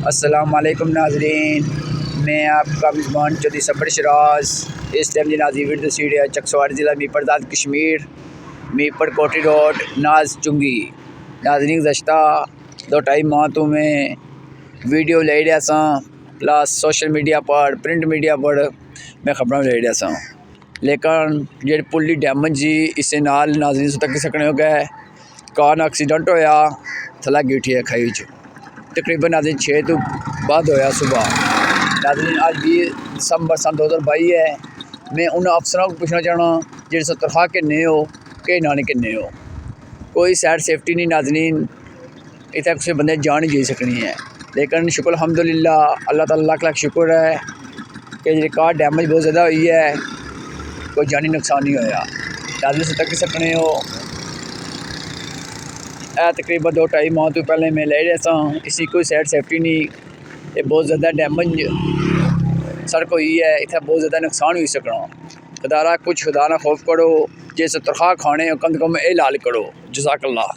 अस्सलाम वालेकुम नाज़रीन, मैं आपका मेज़बान चौधरी सफ़र शराज। इस टाइम नाजी विद सीट है चकसवाड़ ज़िला मीपर दाद कश्मीर, मीपर कोटी रोड नाज चुंगी। नाजरीन गुज़श्ता 2-2.5 माह तो मैं वीडियो ले रहा सा, प्लस सोशल मीडिया पर प्रिंट मीडिया पर मैं खबर ले रहा सा, लेकिन जेह्ड़ी पुली डैमेज जी इसे नाल नाजरीन तक सकने हो गए। कार ना एक्सीडेंट होया, थला गिठी खाई च तकरीबन नाज़रीन 6 तो बाद होया सुबह। नाज़रीन अज 20 दिसंबर सन 2022 है। मैं उन अफसरों को पूछना चाहना जिस तनख्वाह किन्ने हो के नाने किन्ने हो। कोई सैड सेफ्टी नहीं नाज़रीन, इतने किसी बंदे जान ही जी सकनी है, लेकिन शुक्र अल्हम्दुलिल्लाह अल्लाह ताला लाख लाख शुक्र है कि जी कार डैमेज बहुत ज़्यादा हुई है, कोई जानी नुकसान नहीं होया। नाज़रीन तक सकने हो तकरीबन 2-2.5 माह तो पहले मैं ले रहा था, इसी कोई सैड सेफ्टी नहीं। ये बहुत ज़्यादा डैमेज सड़क हुई है, इतना बहुत ज़्यादा नुकसान हुई सकना। खुदा कुछ खुदा ना खौफ करो, जिस तनख्वाह खाने कम से कम ए लाल करो। जज़ाकल्लाह।